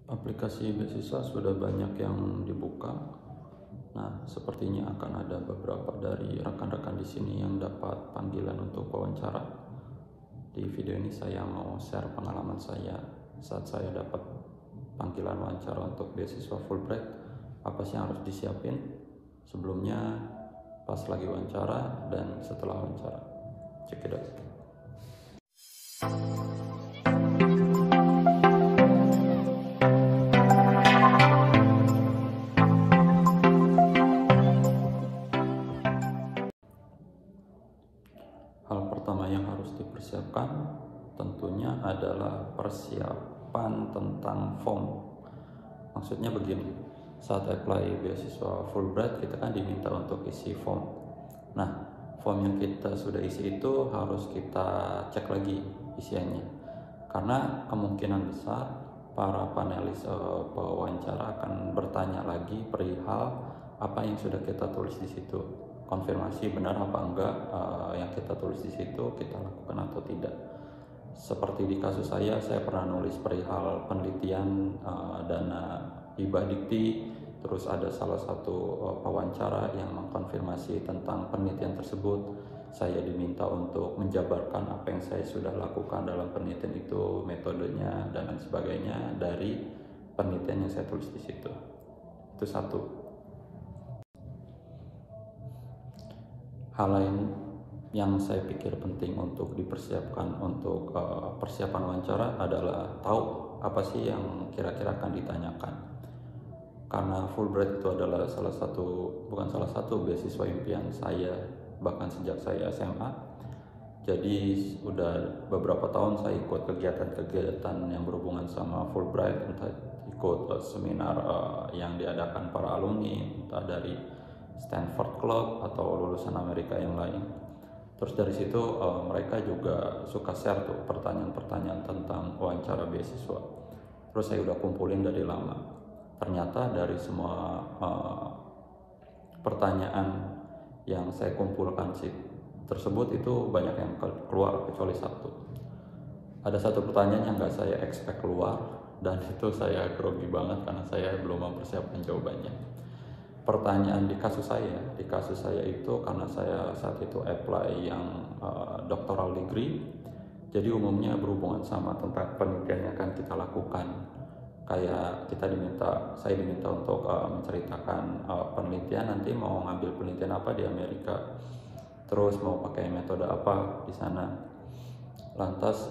Aplikasi beasiswa sudah banyak yang dibuka. Nah, sepertinya akan ada beberapa dari rekan-rekan di sini yang dapat panggilan untuk wawancara. Di video ini saya mau share pengalaman saya saat saya dapat panggilan wawancara untuk beasiswa Fulbright. Apa sih yang harus disiapin sebelumnya, pas lagi wawancara, dan setelah wawancara. Check it out. Hal pertama yang harus dipersiapkan tentunya adalah persiapan tentang form. Maksudnya begini, saat apply beasiswa Fulbright kita kan diminta untuk isi form. Nah, form yang kita sudah isi itu harus kita cek lagi isiannya, karena kemungkinan besar para panelis pewawancara akan bertanya lagi perihal apa yang sudah kita tulis di situ, konfirmasi benar apa enggak yang kita tulis di situ kita lakukan atau tidak. Seperti di kasus saya pernah nulis perihal penelitian dana hibah dikti, terus ada salah satu pewawancara yang mengkonfirmasi tentang penelitian tersebut. Saya diminta untuk menjabarkan apa yang saya sudah lakukan dalam penelitian itu, metodenya dan lain sebagainya dari penelitian yang saya tulis di situ. Itu satu. Hal lain yang saya pikir penting untuk dipersiapkan untuk persiapan wawancara adalah tahu apa sih yang kira-kira akan ditanyakan. Karena Fulbright itu adalah bukan salah satu beasiswa impian saya bahkan sejak saya SMA. Jadi udah beberapa tahun saya ikut kegiatan-kegiatan yang berhubungan sama Fulbright, entah ikut seminar yang diadakan para alumni, entah dari Stanford Club atau lulusan Amerika yang lain. Terus dari situ mereka juga suka share tuh pertanyaan-pertanyaan tentang wawancara beasiswa. Terus saya udah kumpulin dari lama. Ternyata dari semua pertanyaan yang saya kumpulkan tersebut itu banyak yang keluar kecuali satu. Ada satu pertanyaan yang gak saya expect keluar, dan itu saya grogi banget karena saya belum mempersiapkan jawabannya. Pertanyaan di kasus saya itu karena saya saat itu apply yang doctoral degree, jadi umumnya berhubungan sama tentang penelitian yang akan kita lakukan. Kayak saya diminta untuk menceritakan penelitian, nanti mau ngambil penelitian apa di Amerika, terus mau pakai metode apa di sana. Lantas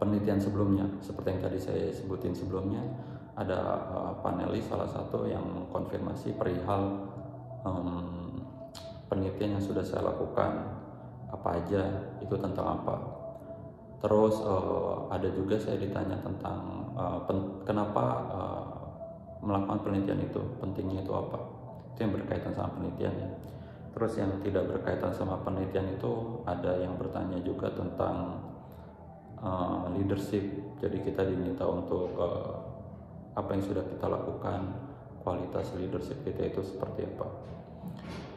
penelitian sebelumnya, seperti yang tadi saya sebutin sebelumnya, ada panelis salah satu yang mengkonfirmasi perihal penelitian yang sudah saya lakukan apa aja, itu tentang apa. Terus ada juga saya ditanya tentang kenapa melakukan penelitian itu, pentingnya itu apa. Itu yang berkaitan sama penelitian ya. Terus yang tidak berkaitan sama penelitian itu ada yang bertanya juga tentang leadership. Jadi kita diminta untuk apa yang sudah kita lakukan, kualitas leadership kita itu seperti apa.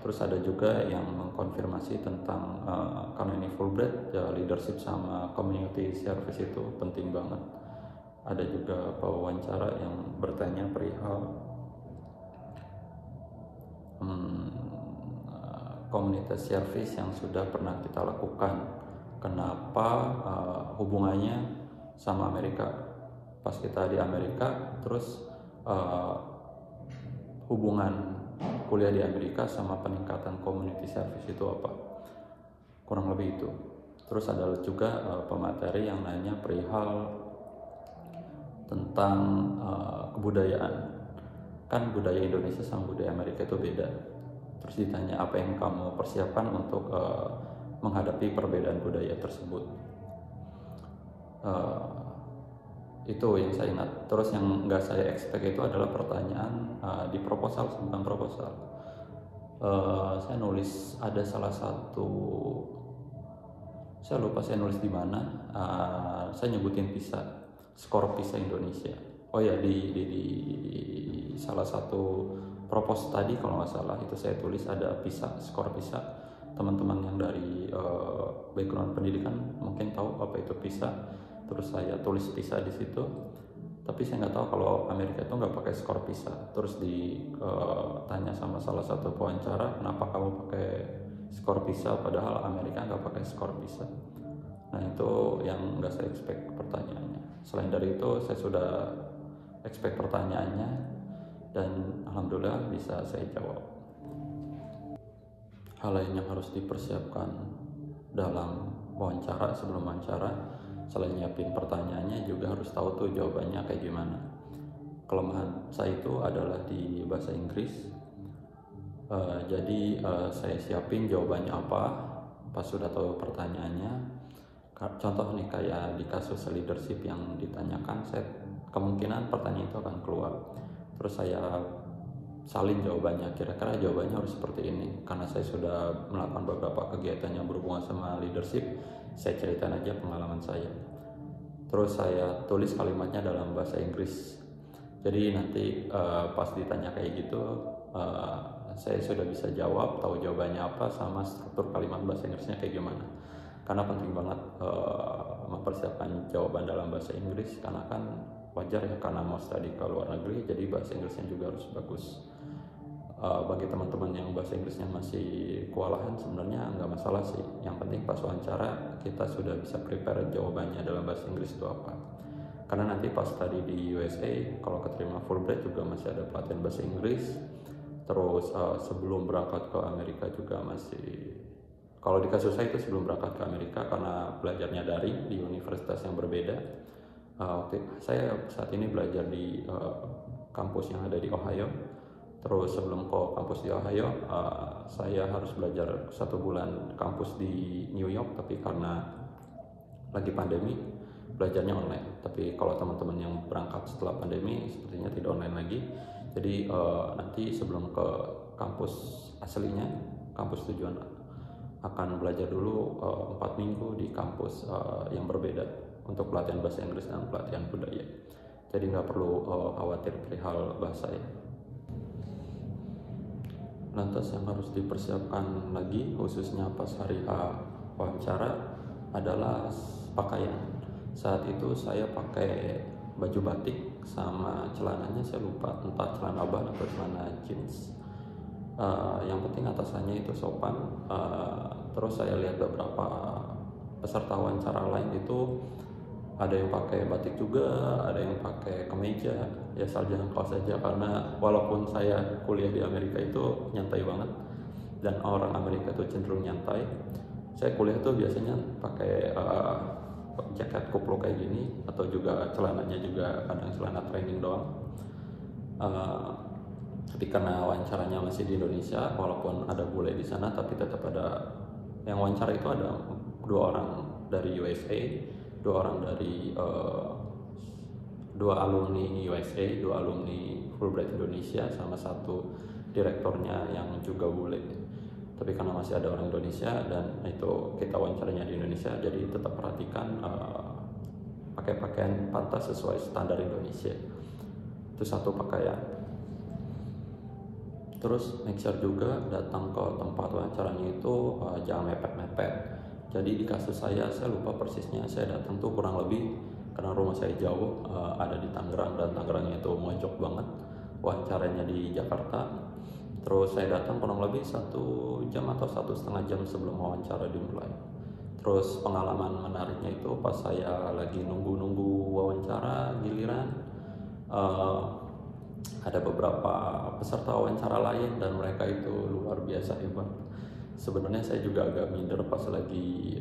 Terus ada juga yang mengkonfirmasi tentang karena ini Fulbright ya, leadership sama community service itu penting banget. Ada juga pewawancara yang bertanya perihal community service yang sudah pernah kita lakukan, kenapa hubungannya sama Amerika pas kita di Amerika, terus hubungan kuliah di Amerika sama peningkatan community service itu apa, kurang lebih itu. Terus ada juga pemateri yang nanya perihal tentang kebudayaan. Kan budaya Indonesia sama budaya Amerika itu beda. Terus ditanya apa yang kamu persiapkan untuk menghadapi perbedaan budaya tersebut. Itu yang saya ingat. Terus yang nggak saya expect itu adalah pertanyaan di proposal, tentang proposal. Saya nulis ada salah satu, saya lupa saya nulis di mana. Saya nyebutin PISA, skor PISA Indonesia. Oh ya, di salah satu propos tadi kalau nggak salah itu saya tulis ada PISA, skor PISA. Teman-teman yang dari background pendidikan mungkin tahu apa itu PISA. Terus saya tulis PISA di situ. Tapi saya nggak tahu kalau Amerika itu nggak pakai skor PISA. Terus ditanya sama salah satu pewawancara, kenapa kamu pakai skor PISA padahal Amerika nggak pakai skor PISA. Nah itu yang nggak saya expect pertanyaannya. Selain dari itu saya sudah expect pertanyaannya dan alhamdulillah bisa saya jawab. Hal lain yang harus dipersiapkan dalam wawancara, sebelum wawancara, selain nyiapin pertanyaannya juga harus tahu tuh jawabannya kayak gimana. Kelemahan saya itu adalah di bahasa Inggris. Jadi saya siapin jawabannya apa pas sudah tahu pertanyaannya. Contoh nih kayak di kasus leadership yang ditanyakan, saya kemungkinan pertanyaan itu akan keluar. Terus saya salin jawabannya, kira-kira jawabannya harus seperti ini. Karena saya sudah melakukan beberapa kegiatan yang berhubungan sama leadership, saya ceritakan aja pengalaman saya. Terus saya tulis kalimatnya dalam bahasa Inggris. Jadi nanti pas ditanya kayak gitu, saya sudah bisa jawab, tahu jawabannya apa, sama struktur kalimat bahasa Inggrisnya kayak gimana. Karena penting banget mempersiapkan jawaban dalam bahasa Inggris, karena kan wajar ya, karena mau studi ke luar negeri, jadi bahasa Inggrisnya juga harus bagus. Bagi teman-teman yang bahasa Inggrisnya masih kewalahan, sebenarnya nggak masalah sih. Yang penting pas wawancara kita sudah bisa prepare jawabannya dalam bahasa Inggris itu apa. Karena nanti pas tadi di USA, kalau keterima Fulbright juga masih ada pelatihan bahasa Inggris. Terus sebelum berangkat ke Amerika juga masih, kalau di kasus saya itu sebelum berangkat ke Amerika karena belajarnya daring di universitas yang berbeda. Saya saat ini belajar di kampus yang ada di Ohio. Terus sebelum ke kampus di Ohio, saya harus belajar 1 bulan kampus di New York, tapi karena lagi pandemi, belajarnya online. Tapi kalau teman-teman yang berangkat setelah pandemi, sepertinya tidak online lagi. Jadi nanti sebelum ke kampus aslinya, kampus tujuan, akan belajar dulu 4 minggu di kampus yang berbeda untuk pelatihan bahasa Inggris dan pelatihan budaya. Jadi nggak perlu khawatir perihal bahasa ya. Lantas yang harus dipersiapkan lagi khususnya pas hari wawancara adalah pakaian. Saat itu saya pakai baju batik sama celananya saya lupa, entah celana bahan atau celana jeans. Yang penting atasannya itu sopan. Terus saya lihat beberapa peserta wawancara lain itu ada yang pakai batik juga, ada yang pakai kemeja. Ya asal jangan kaos saja, karena walaupun saya kuliah di Amerika itu nyantai banget dan orang Amerika itu cenderung nyantai, saya kuliah tuh biasanya pakai jaket kupluk kayak gini, atau juga celananya juga kadang celana training doang. Tapi karena wawancaranya masih di Indonesia, walaupun ada bule di sana, tapi tetap ada yang wawancara itu ada 2 orang dari USA, 2 orang dari 2 alumni USA, 2 alumni Fulbright Indonesia, sama 1 direktornya yang juga bule. Tapi karena masih ada orang Indonesia dan itu kita wawancaranya di Indonesia, jadi tetap perhatikan pakai pakaian pantas sesuai standar Indonesia. Itu 1 pakaian. Terus make sure juga datang ke tempat wawancaranya itu jangan mepet-mepet. Jadi di kasus saya lupa persisnya, saya datang tuh kurang lebih, karena rumah saya jauh, ada di Tangerang, dan Tangerangnya itu mojok banget, wawancaranya di Jakarta. Terus saya datang kurang lebih 1 jam atau 1,5 jam sebelum wawancara dimulai. Terus pengalaman menariknya itu pas saya lagi nunggu wawancara giliran, ada beberapa peserta wawancara lain dan mereka itu luar biasa hebat. Sebenarnya saya juga agak minder pas lagi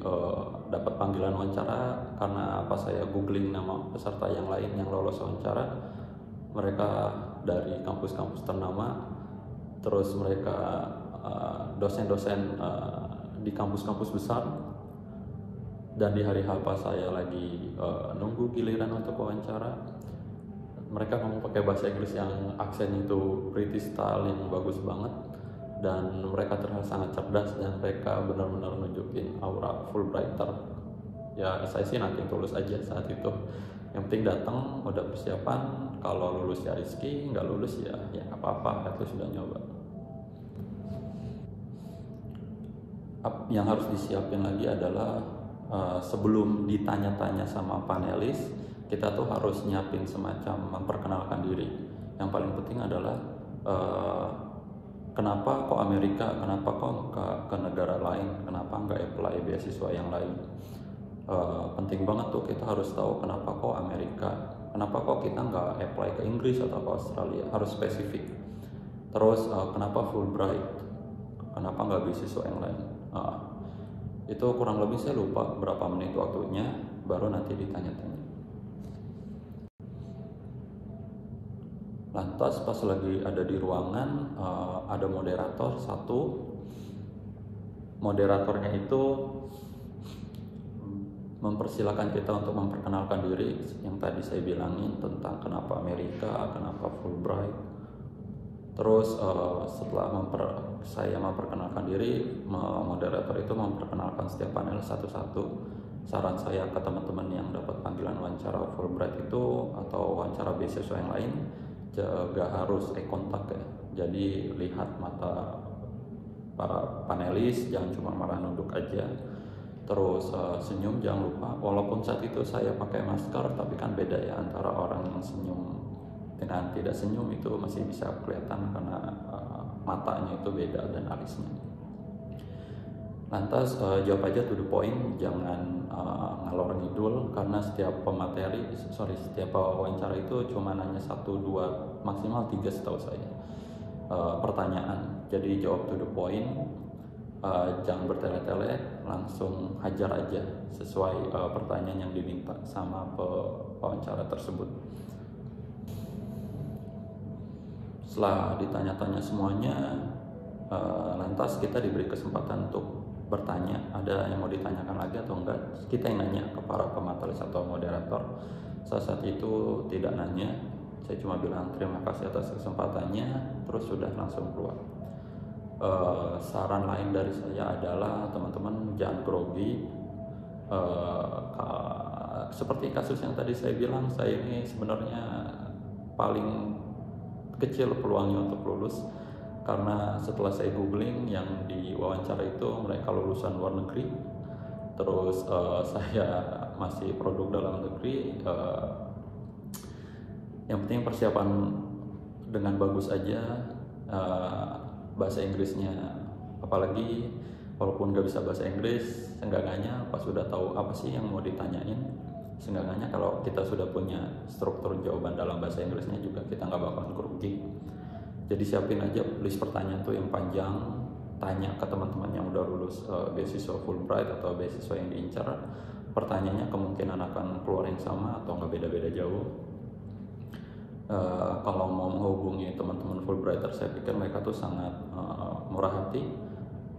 dapat panggilan wawancara, karena pas saya googling nama peserta yang lain yang lolos wawancara, mereka dari kampus-kampus ternama, terus mereka dosen-dosen di kampus-kampus besar. Dan di hari H pas saya lagi nunggu giliran untuk wawancara, mereka ngomong pakai bahasa Inggris yang aksen itu British style yang bagus banget, dan mereka terlihat sangat cerdas, dan mereka benar-benar nunjukin aura Fulbrighter. Ya saya sih nanti tulus aja saat itu. Yang penting datang udah persiapan, kalau lulus ya rezeki, nggak lulus ya nggak apa-apa, itu sudah nyoba. Yang harus disiapin lagi adalah sebelum ditanya-tanya sama panelis, kita tuh harus nyiapin semacam memperkenalkan diri. Yang paling penting adalah kenapa kok Amerika, kenapa kok ke negara lain, kenapa nggak apply beasiswa yang lain. Penting banget tuh kita harus tahu kenapa kok Amerika, kenapa kok kita nggak apply ke Inggris atau ke Australia, harus spesifik. Terus kenapa Fulbright, kenapa nggak beasiswa yang lain. Itu kurang lebih saya lupa berapa menit waktunya, baru nanti ditanya-tanya. Lantas pas lagi ada di ruangan, ada moderator satu. Moderatornya itu mempersilahkan kita untuk memperkenalkan diri, yang tadi saya bilangin tentang kenapa Amerika, kenapa Fulbright. Terus setelah saya memperkenalkan diri, moderator itu memperkenalkan setiap panel satu-satu. Saran saya ke teman-teman yang dapat panggilan wawancara Fulbright itu atau wawancara beasiswa yang lain, gak harus eye contact ya. Jadi lihat mata para panelis, jangan cuma marah nunduk aja. Terus senyum jangan lupa, walaupun saat itu saya pakai masker, tapi kan beda ya antara orang yang senyum dengan tidak senyum, itu masih bisa kelihatan karena matanya itu beda dan alisnya. Lantas jawab aja to the point, jangan ngalor ngidul, karena setiap wawancara itu cuma nanya 1, 2, maksimal 3 setahu saya pertanyaan. Jadi jawab to the point, jangan bertele-tele, langsung hajar aja sesuai pertanyaan yang diminta sama pewawancara tersebut. Setelah ditanya-tanya semuanya, lantas kita diberi kesempatan untuk bertanya, ada yang mau ditanyakan lagi atau enggak. Kita yang nanya ke para pematalis atau moderator. Saat itu tidak nanya, saya cuma bilang terima kasih atas kesempatannya, terus sudah langsung keluar. Saran lain dari saya adalah teman-teman jangan grogi. Seperti kasus yang tadi saya bilang, saya ini sebenarnya paling kecil peluangnya untuk lulus, karena setelah saya googling yang di wawancara itu mereka lulusan luar negeri. Terus saya masih produk dalam negeri. Yang penting persiapan dengan bagus aja, bahasa Inggrisnya, apalagi walaupun gak bisa bahasa Inggris, seenggaknya pas sudah tahu apa sih yang mau ditanyain, seenggaknya kalau kita sudah punya struktur jawaban dalam bahasa Inggrisnya juga kita nggak bakalan grogi. Jadi siapin aja list pertanyaan tuh yang panjang, tanya ke teman-teman yang udah lulus beasiswa Fulbright atau beasiswa yang diincar. Pertanyaannya kemungkinan akan keluar yang sama atau nggak beda-beda jauh. Kalau mau menghubungi teman-teman Fulbrighter, saya pikir mereka tuh sangat murah hati,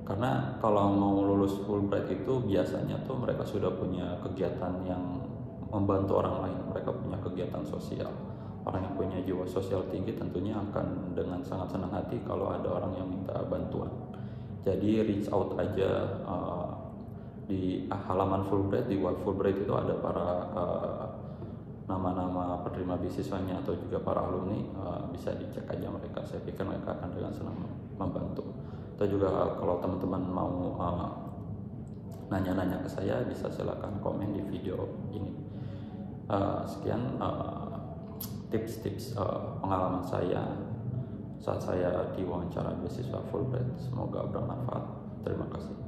karena kalau mau lulus Fulbright itu biasanya tuh mereka sudah punya kegiatan yang membantu orang lain, mereka punya kegiatan sosial. Orang yang punya jiwa sosial tinggi tentunya akan dengan sangat senang hati kalau ada orang yang minta bantuan. Jadi reach out aja, di halaman Fulbright, di web Fulbright itu ada para nama-nama penerima beasiswanya atau juga para alumni, bisa dicek aja mereka. Saya pikir mereka akan dengan senang membantu. Atau juga kalau teman-teman mau nanya-nanya ke saya, bisa silakan komen di video ini. Sekian tips-tips pengalaman saya saat saya diwawancara beasiswa Fulbright. Semoga bermanfaat. Terima kasih.